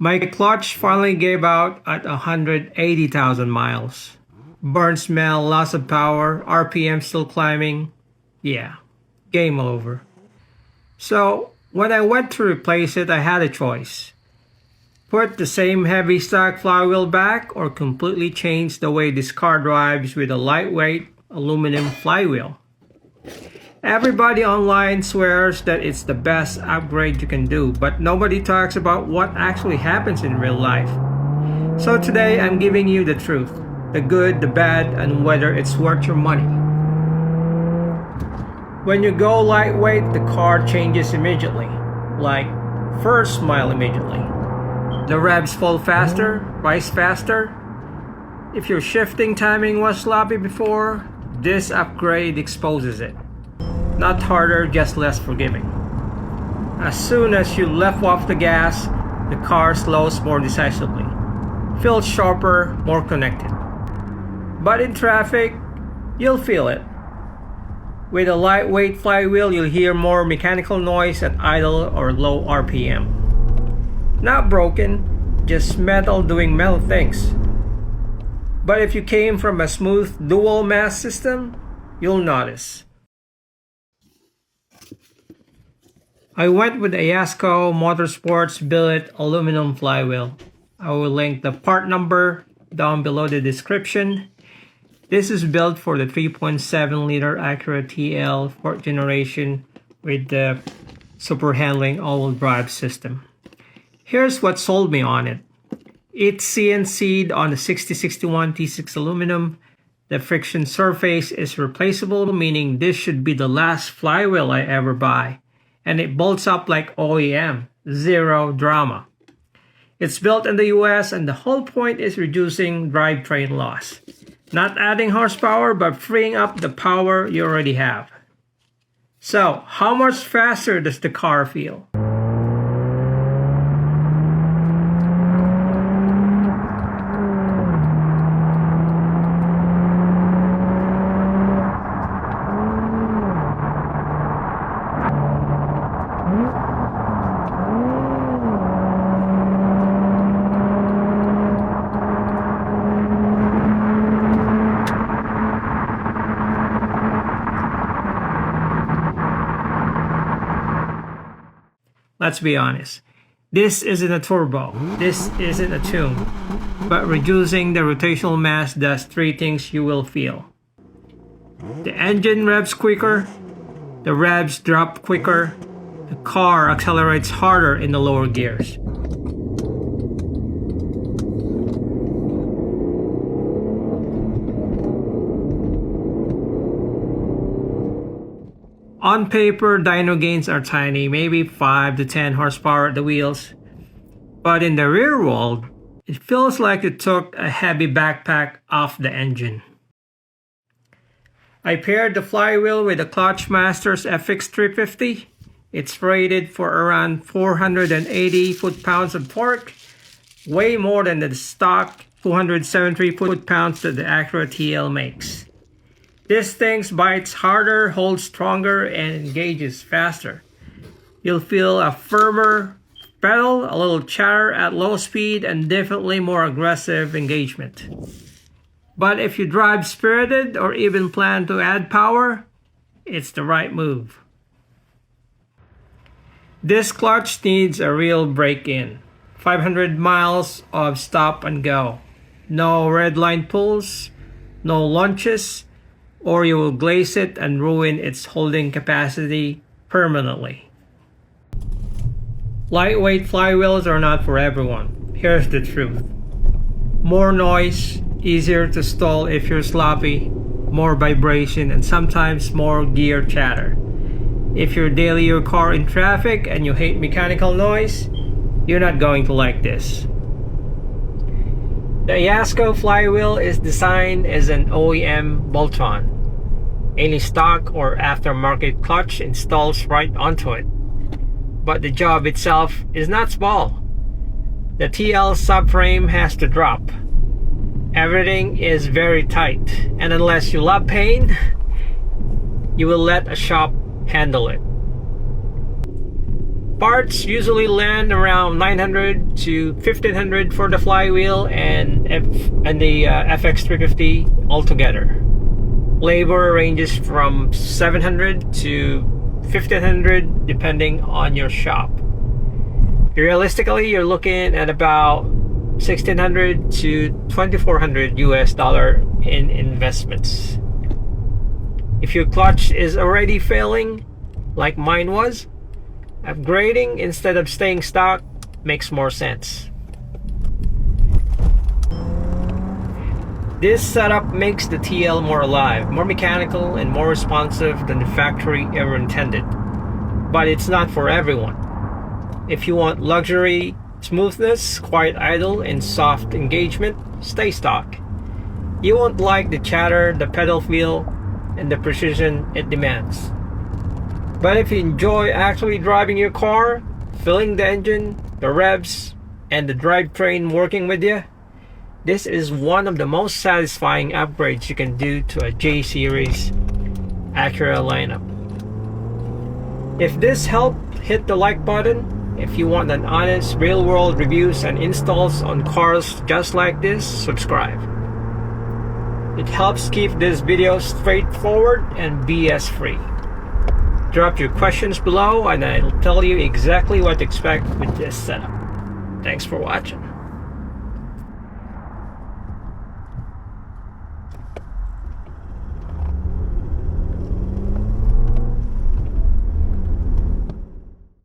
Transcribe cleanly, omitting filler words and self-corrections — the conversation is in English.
My clutch finally gave out at 180,000 miles. Burn smell, loss of power, RPM still climbing. Yeah, game over. So, when I went to replace it, I had a choice. Put the same heavy stock flywheel back or completely change the way this car drives with a lightweight aluminum flywheel. Everybody online swears that it's the best upgrade you can do, but nobody talks about what actually happens in real life. So today I'm giving you the truth, the good, the bad, and whether it's worth your money. When you go lightweight, the car changes immediately, like first mile immediately. The revs fall faster, rise faster. If your shifting timing was sloppy before, this upgrade exposes it. Not harder, just less forgiving. As soon as you let off the gas, the car slows more decisively, feels sharper, more connected. But in traffic, you'll feel it. With a lightweight flywheel, you'll hear more mechanical noise at idle or low RPM. Not broken, just metal doing metal things. But if you came from a smooth dual mass system, you'll notice. I went with the AASCO Motorsports Billet aluminum flywheel. I will link the part number down below the description. This is built for the 3.7-liter Acura TL 4th generation with the super handling all-wheel drive system. Here's what sold me on it. It's CNC'd on the 6061 T6 aluminum. The friction surface is replaceable, meaning this should be the last flywheel I ever buy. And it bolts up like OEM, zero drama. It's built in the US and the whole point is reducing drivetrain loss. Not adding horsepower, but freeing up the power you already have. So, how much faster does the car feel? Let's be honest, this isn't a turbo, this isn't a tune, but reducing the rotational mass does three things you will feel. The engine revs quicker, the revs drop quicker, the car accelerates harder in the lower gears. On paper, dyno gains are tiny, maybe 5 to 10 horsepower at the wheels. But in the rear world, it feels like it took a heavy backpack off the engine. I paired the flywheel with the Clutch Masters FX350. It's rated for around 480 foot-pounds of torque, way more than the stock 273 foot-pounds that the Acura TL makes. This thing bites harder, holds stronger, and engages faster. You'll feel a firmer pedal, a little chatter at low speed, and definitely more aggressive engagement. But if you drive spirited or even plan to add power, it's the right move. This clutch needs a real break-in. 500 miles of stop and go. No red line pulls, no launches, or you will glaze it and ruin its holding capacity permanently. Lightweight flywheels are not for everyone. Here's the truth. More noise, easier to stall if you're sloppy, more vibration, and sometimes more gear chatter. If you're daily your car in traffic and you hate mechanical noise, you're not going to like this. The AASCO flywheel is designed as an OEM bolt-on. Any stock or aftermarket clutch installs right onto it. But the job itself is not small. The TL subframe has to drop. Everything is very tight, and unless you love pain, you will let a shop handle it. Parts usually land around 900 to 1500 for the Flywheel and the FX350 altogether. Labor ranges from 700 to 1500 depending on your shop. Realistically, you're looking at about 1600 to 2400 US dollar in investments. If your clutch is already failing, like mine was, upgrading instead of staying stock makes more sense. This setup makes the TL more alive, more mechanical, and more responsive than the factory ever intended. But it's not for everyone. If you want luxury, smoothness, quiet idle, and soft engagement, stay stock. You won't like the chatter, the pedal feel, and the precision it demands. But if you enjoy actually driving your car, feeling the engine, the revs, and the drivetrain working with you, this is one of the most satisfying upgrades you can do to a J-Series Acura lineup. If this helped, hit the like button. If you want an honest, real-world reviews and installs on cars just like this, subscribe. It helps keep this video straightforward and BS-free. Drop your questions below and I'll tell you exactly what to expect with this setup. Thanks for watching.